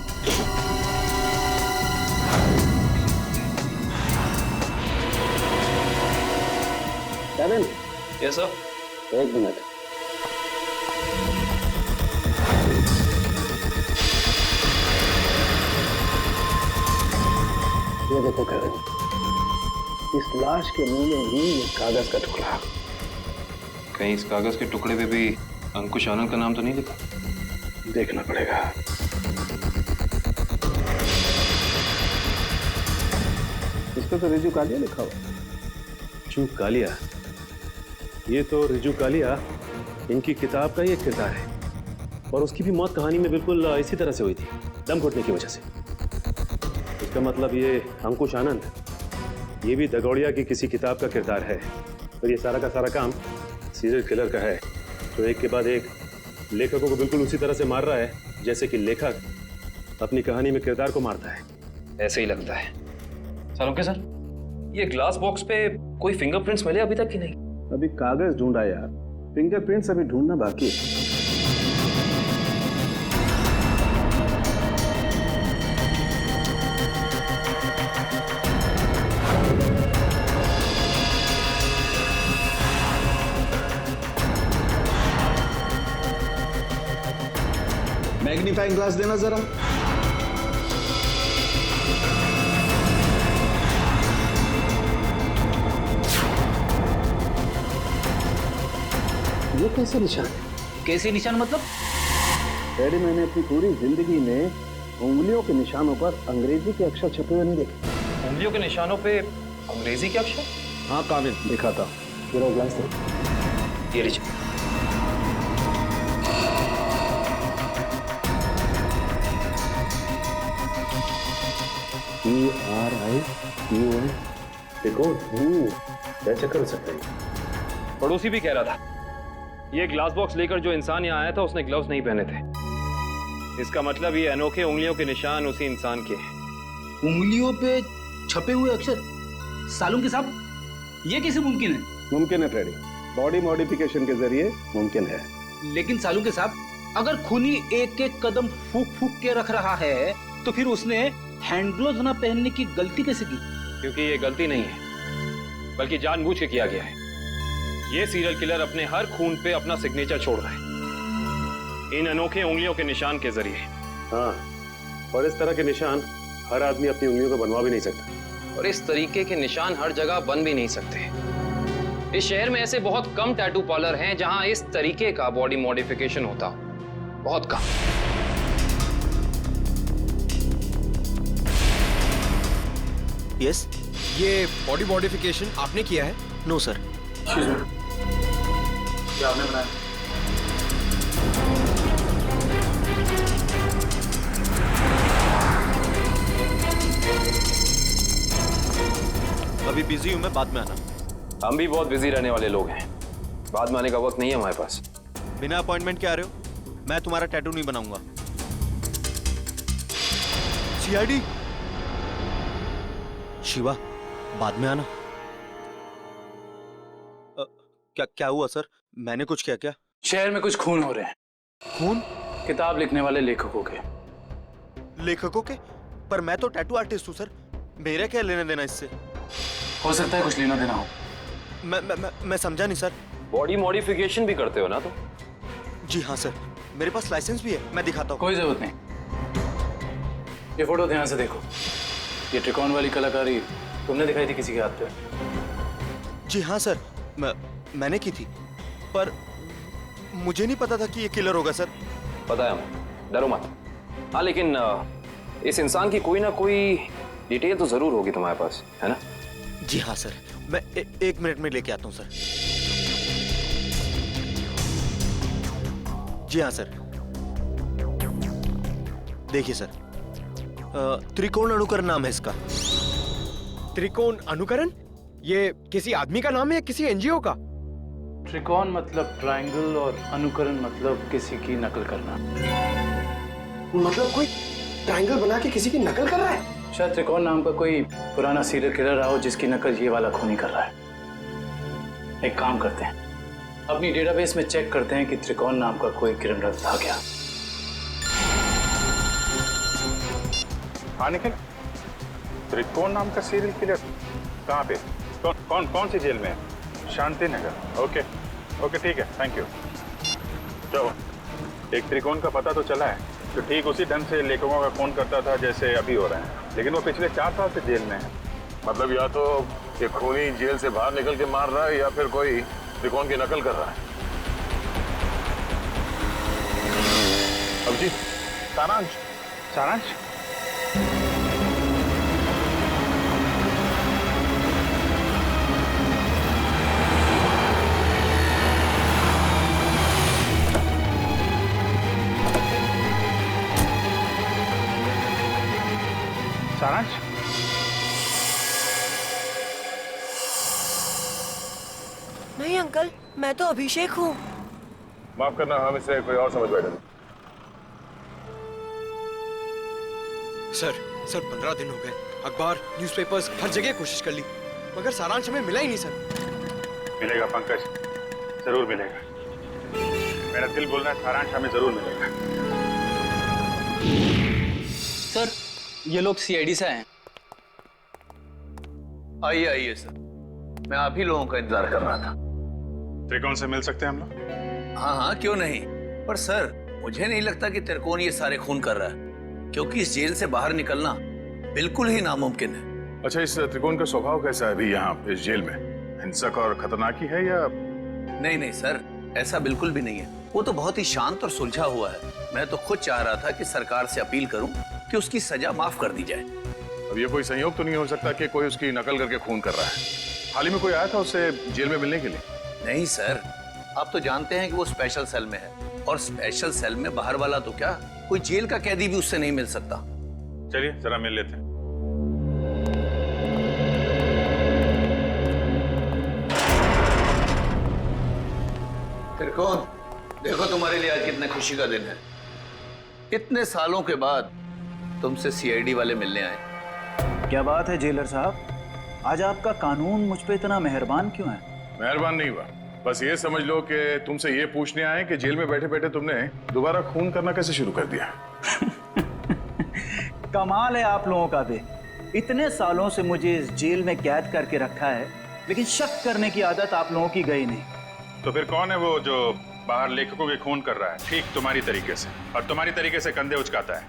Speaker 2: Yes sir.
Speaker 6: एक मिनट।
Speaker 7: ये देखो केविन, इस लाश के मुंह में ही ये कागज का टुकड़ा।
Speaker 2: कहीं इस कागज के टुकड़े पे भी अंकुश आनंद का नाम तो नहीं लिखा?
Speaker 7: देखना पड़ेगा। इस पे तो रिजू कालिया लिखा हुआ।
Speaker 6: रिजू कालिया? ये तो रिजू कालिया इनकी किताब का ये किरदार है, और उसकी भी मौत कहानी में बिल्कुल इसी तरह से हुई थी, दम घुटने की वजह से। इसका मतलब ये अंकुश आनंद, ये भी दगोड़िया की किसी किताब का किरदार है, और ये सारा का सारा काम सीरियल किलर का है, तो एक के बाद एक लेखकों को बिल्कुल उसी तरह से मार रहा है जैसे कि लेखक अपनी कहानी में किरदार को मारता है।
Speaker 2: ऐसे ही लगता है। सर ओके सर, ये ग्लास बॉक्स पे कोई फिंगरप्रिंट्स मिले अभी तक कि नहीं?
Speaker 7: अभी कागज ढूंढा यार, फिंगरप्रिंट्स अभी ढूंढना बाकी है। मैग्नीफाइंग ग्लास देना जरा। ये कैसे निशान?
Speaker 4: कैसे निशान मतलब?
Speaker 7: डैडी, मैंने अपनी पूरी जिंदगी में उंगलियों के निशानों पर अंग्रेजी के अक्षर छपे हुए नहीं देखे।
Speaker 2: उंगलियों के निशानों पे अंग्रेजी के अक्षर?
Speaker 7: हाँ कामिल, देखा था। पूरा ग्लास दे।
Speaker 2: ये लीजिए।
Speaker 6: ERIUN देखो, क्या चक्कर हो सकता है?
Speaker 2: पड़ोसी भी कह रहा था, ये ग्लास बॉक्स लेकर जो इंसान यहाँ आया था उसने ग्लव्स नहीं पहने थे।
Speaker 6: इसका मतलब ये अनोखे उंगलियों के निशान उसी इंसान के हैं।
Speaker 2: उंगलियों पे छपे हुए अक्षर। सालून के साहब, ये कैसे मुमकिन है?
Speaker 7: मुमकिन है फ्रेडी, बॉडी मॉडिफिकेशन के जरिए मुमकिन है।
Speaker 2: लेकिन सालून के साहब, अगर खूनी एक एक कदम फूक फूक के रख रहा है तो फिर उसने हैंड ग्लोव्स ना पहनने की गलती कैसे की?
Speaker 6: क्योंकि ये गलती नहीं है, बल्कि जानबूझ के किया गया है। ये सीरियल किलर अपने हर खून पे अपना सिग्नेचर छोड़ रहा है, इन अनोखे उंगलियों के निशान के जरिए। हाँ, और इस तरह के निशान हर आदमी अपनी उंगलियों को बनवा भी नहीं सकता।
Speaker 14: और इस तरीके के निशान हर जगह बन भी नहीं सकते। इस शहर में ऐसे बहुत कम टैटू पार्लर हैं जहां इस तरीके का बॉडी मॉडिफिकेशन होता, बहुत कम।
Speaker 9: यस, ये बॉडी मॉडिफिकेशन आपने किया है? No sir.
Speaker 4: क्या आपने बनाया?
Speaker 9: अभी बिजी हूं मैं, बाद में आना।
Speaker 14: हम भी बहुत बिजी रहने वाले लोग हैं, बाद में आने का वक्त नहीं है हमारे पास।
Speaker 9: बिना अपॉइंटमेंट के आ रहे हो? मैं तुम्हारा टैटू नहीं बनाऊंगा। सीआईडी शिवा, बाद में आना। क्या हुआ सर? मैंने कुछ किया क्या?
Speaker 4: शहर में कुछ खून हो रहे हैं।
Speaker 9: खून?
Speaker 4: किताब लिखने वाले लेखकों के।
Speaker 9: लेखकों के? पर मैं तो टैटू आर्टिस्ट हूँ सर, मेरा क्या लेना देना इससे?
Speaker 4: हो सकता है कुछ लेना देना हो।
Speaker 9: मैं समझा नहीं सर।
Speaker 14: बॉडी मॉडिफिकेशन भी करते हो ना तुम?
Speaker 9: जी हाँ सर, मेरे पास लाइसेंस भी है, मैं दिखाता हूँ।
Speaker 4: कोई जरूरत नहीं। ये फोटो ध्यान से देखो। ये त्रिकोण वाली कलाकारी तुमने दिखाई थी किसी के हाथ पे?
Speaker 9: जी हाँ सर, मैंने की थी, पर मुझे नहीं पता था कि ये किलर होगा सर।
Speaker 14: पता है हमें, डरो मत। हाँ, लेकिन इस इंसान की कोई ना कोई डिटेल तो जरूर होगी तुम्हारे पास, है ना?
Speaker 9: जी हाँ सर, मैं एक मिनट में लेके आता हूँ सर। जी हाँ सर, देखिए सर, त्रिकोण अनुकरण नाम है इसका।
Speaker 15: त्रिकोण अनुकरण? ये किसी आदमी का नाम है या किसी एनजीओ का?
Speaker 4: त्रिकोण मतलब ट्रायंगल और अनुकरण मतलब किसी की नकल करना।
Speaker 5: मतलब कोई ट्रायंगल बना के किसी की नकल कर रहा है?
Speaker 4: शायद त्रिकोण नाम का कोई पुराना सीरियल किलर रहा हो जिसकी नकल ये वाला खूनी कर रहा है। एक काम करते हैं, अपनी डेटाबेस में चेक करते हैं कि त्रिकोण नाम का कोई क्रिमिनल था क्या।
Speaker 13: हाँ निखिल, त्रिकोण नाम का सीरियल किलर कहाँ पे? कौन सी जेल में है? शांति नगर। ओके ठीक है, थैंक यू। चलो, एक त्रिकोण का पता तो चला है, तो ठीक उसी ढंग से लेखकों का खून करता था जैसे अभी हो रहे हैं, लेकिन वो पिछले 4 साल से जेल में है।
Speaker 3: मतलब या तो ये खूनी जेल से बाहर निकल के मार रहा है या फिर कोई त्रिकोण की नकल कर रहा है। अभिजीत, सारांश
Speaker 16: नहीं अंकल, मैं तो अभिषेक हूँ।
Speaker 3: माफ करना, हम इसे कोई और समझ बैठे थे।
Speaker 15: सर 15 दिन हो गए, अखबार, न्यूज़पेपर्स, हर जगह कोशिश कर ली, मगर सारांश हमें मिला ही नहीं सर।
Speaker 13: मिलेगा पंकज, जरूर मिलेगा। मेरा दिल बोल रहा है सारांश हमें जरूर मिलेगा।
Speaker 4: सर, ये लोग सीआईडी से आए हैं।
Speaker 12: आइए सर, मैं आप ही लोगों का इंतजार कर रहा था।
Speaker 13: त्रिकोण से मिल सकते हैं हम लोग?
Speaker 12: हाँ, क्यों नहीं। पर सर, मुझे नहीं लगता कि त्रिकोण ये सारे खून कर रहा है, क्योंकि इस जेल से बाहर निकलना बिल्कुल ही नामुमकिन है।
Speaker 3: अच्छा, इस त्रिकोण का स्वभाव कैसा है अभी यहाँ इस जेल में? हिंसक और खतरनाक ही है या?
Speaker 12: नहीं सर, ऐसा बिल्कुल भी नहीं है। वो तो बहुत ही शांत और सुलझा हुआ है। मैं तो खुद चाह रहा था कि सरकार से अपील करूं कि उसकी सजा माफ कर दी जाए।
Speaker 3: अब ये कोई संयोग तो नहीं हो सकता कि कोई उसकी नकल करके खून कर रहा है? हाल ही में कोई आया था उससे जेल में मिलने के लिए?
Speaker 12: नहीं सर, आप तो जानते हैं कि वो स्पेशल सेल में है, और स्पेशल सेल में बाहर वाला तो क्या, कोई जेल का कैदी भी उससे नहीं मिल सकता।
Speaker 13: चलिए जरा मिल लेते हैं।
Speaker 12: त्रिकोण, देखो तुम्हारे लिए आज कितना खुशी का दिन है। इतने सालों के बाद तुमसे सीआईडी वाले मिलने आए।
Speaker 4: क्या बात है जेलर साहब, आज आपका कानून मुझ पे इतना मेहरबान क्यों है?
Speaker 3: मेहरबान नहीं हुआ, बस ये समझ लो कि तुमसे ये पूछने आए कि जेल में बैठे बैठे तुमने दोबारा खून करना कैसे शुरू कर दिया।
Speaker 4: कमाल है आप लोगों का भी। इतने सालों से मुझे इस जेल में कैद करके रखा है, लेकिन शक करने की आदत आप लोगों की गई नहीं।
Speaker 13: तो फिर कौन है वो जो बाहर लेखकों के खून कर रहा है ठीक तुम्हारी तरीके से, और तुम्हारी तरीके से कंधे उचकाता है?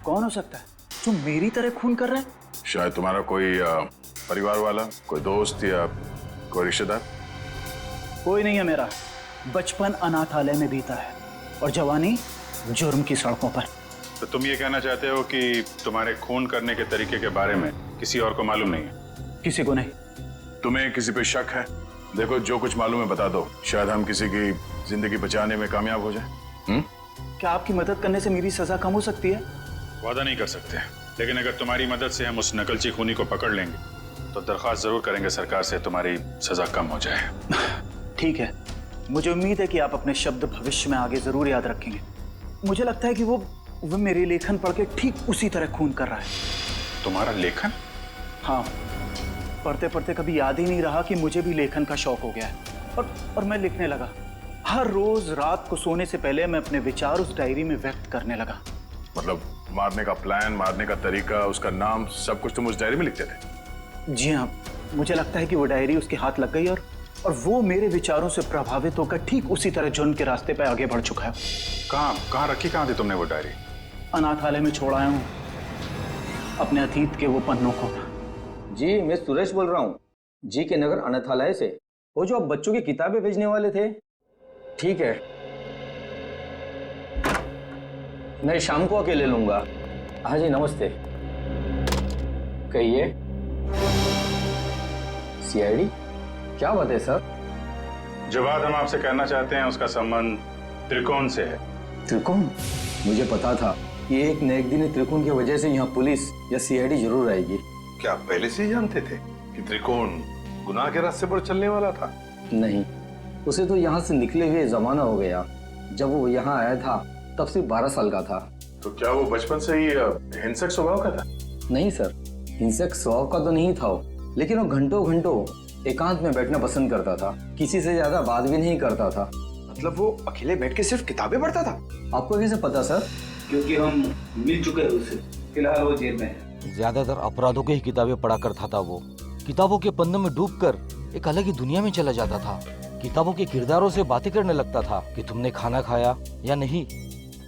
Speaker 4: कौन हो सकता है जो मेरी तरह खून कर रहा है?
Speaker 3: शायद तुम्हारा कोई परिवार वाला, कोई दोस्त या कोई रिश्तेदार।
Speaker 4: कोई नहीं है मेरा। बचपन अनाथालय में बीता है और जवानी जुर्म की सड़कों पर।
Speaker 13: तो तुम ये कहना चाहते हो कि तुम्हारे खून करने के तरीके के बारे में किसी और को मालूम नहीं है?
Speaker 4: किसी को नहीं।
Speaker 3: तुम्हें किसी पे शक है? देखो, जो कुछ मालूम है बता दो, शायद हम किसी की जिंदगी बचाने में कामयाब हो जाए।
Speaker 4: क्या आपकी मदद करने से मेरी सजा कम हो सकती है?
Speaker 13: वादा नहीं कर सकते, लेकिन अगर तुम्हारी मदद से हम उस नकलची खूनी को पकड़ लेंगे तो दरख्वास्त जरूर करेंगे सरकार से तुम्हारी सजा कम हो जाए।
Speaker 4: ठीक है, मुझे उम्मीद है कि आप अपने शब्द भविष्य में आगे जरूर याद रखेंगे। मुझे लगता है कि वो मेरे लेखन पढ़ के ठीक उसी तरह खून कर रहा है।
Speaker 13: तुम्हारा लेखन?
Speaker 4: हाँ, पढ़ते पढ़ते कभी याद ही नहीं रहा कि मुझे भी लेखन का शौक हो गया है, और मैं लिखने लगा। हर रोज रात को सोने से पहले मैं अपने विचार उस डायरी में व्यक्त करने लगा।
Speaker 3: मतलब मारने का प्लान, मारने का तरीका, उसका नाम, सब कुछ तुम उस डायरी में लिखते थे?
Speaker 4: जी हाँ, मुझे लगता है कि वो डायरी उसके हाथ लग गई और वो मेरे विचारों से प्रभावित होकर ठीक उसी तरह जुर्म के रास्ते पर आगे बढ़ चुका है।
Speaker 13: कहाँ रखी थी तुमने वो डायरी?
Speaker 4: अनाथालय में छोड़ आया हूँ अपने अतीत के वो पन्नों को।
Speaker 2: जी, मैं सुरेश बोल रहा हूँ, जी के नगर अनाथालय से। वो जो आप बच्चों की किताबें भेजने वाले थे। ठीक है, मैं शाम को आके ले लूंगा। हाँ जी, नमस्ते। कहिए। सीआईडी? क्या बात है सर?
Speaker 13: जो बात हम आपसे कहना चाहते हैं उसका संबंध त्रिकोण से है।
Speaker 2: त्रिकोण? मुझे पता था कि एक न एक दिन त्रिकोण की वजह से यहाँ पुलिस या सीआईडी जरूर आएगी।
Speaker 1: क्या आप पहले से ही जानते थे कि त्रिकोण गुनाह के रास्ते पर चलने वाला था?
Speaker 2: नहीं, उसे तो यहाँ से निकले हुए जमाना हो गया। जब वो यहाँ आया था तब सिर्फ 12 साल का था।
Speaker 3: तो क्या वो बचपन से ही हिंसक स्वभाव का था?
Speaker 2: नहीं सर, हिंसक स्वभाव का तो नहीं था वो, लेकिन वो घंटों घंटों एकांत में बैठना पसंद करता था। किसी से ज्यादा बात भी नहीं करता था।
Speaker 15: मतलब वो अकेले बैठ के सिर्फ किताबें पढ़ता था?
Speaker 2: आपको कैसे पता सर?
Speaker 4: क्योंकि हम मिल चुके हैं उससे। फिलहाल वो जेल में है।
Speaker 9: ज्यादातर अपराधों की ही किताबें पढ़ा करता था वो। किताबों के पन्नों में डूबकर एक अलग ही दुनिया में चला जाता था। किताबों के किरदारों से बातें करने लगता था कि तुमने खाना खाया या नहीं।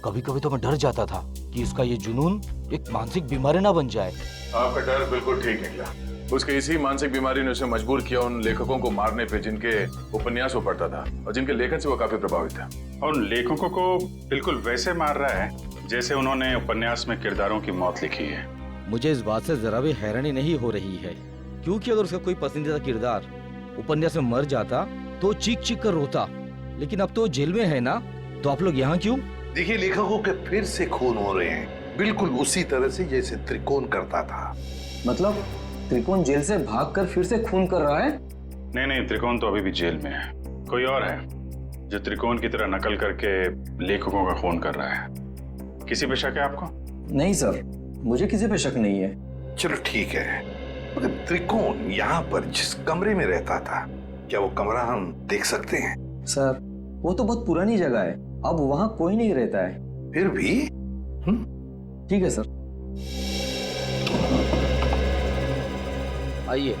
Speaker 9: कभी कभी तो मैं डर जाता था कि उसका ये जुनून एक मानसिक बीमारी ना बन जाए।
Speaker 3: आपका डर बिल्कुल ठीक निकला। उसके इसी मानसिक बीमारी ने उसे मजबूर किया उन लेखकों को मारने पे जिनके उपन्यास वो पढ़ता था और जिनके लेखन से वो काफी प्रभावित था।
Speaker 13: और उन लेखकों को बिल्कुल वैसे मार रहा है जैसे उन्होंने उपन्यास में किरदारों की मौत लिखी है।
Speaker 9: मुझे इस बात से जरा भी हैरानी नहीं हो रही है, क्योंकि अगर उसका कोई पसंदीदा किरदार उपन्यास में मर जाता तो चीख चीख कर रोता, लेकिन अब तो जेल में है ना, तो आप लोग यहाँ क्यों?
Speaker 1: देखिए, लेखकों के फिर से खून हो रहे हैं, बिल्कुल उसी तरह से जैसे त्रिकोण करता था।
Speaker 2: मतलब त्रिकोण जेल से भागकर फिर से खून कर रहा है?
Speaker 13: नहीं, त्रिकोण तो अभी भी जेल में है। कोई और है जो त्रिकोण की तरह नकल करके लेखकों का खून कर रहा है। किसी पे शक है आपको?
Speaker 2: नहीं सर, मुझे किसी पे शक नहीं है।
Speaker 1: चलो ठीक है, मगर त्रिकोण यहाँ पर जिस कमरे में रहता था, क्या वो कमरा हम देख सकते हैं?
Speaker 2: सर, वो तो बहुत पुरानी जगह है, अब वहाँ कोई नहीं रहता है।
Speaker 1: फिर भी
Speaker 2: ठीक है सर,
Speaker 9: आइए।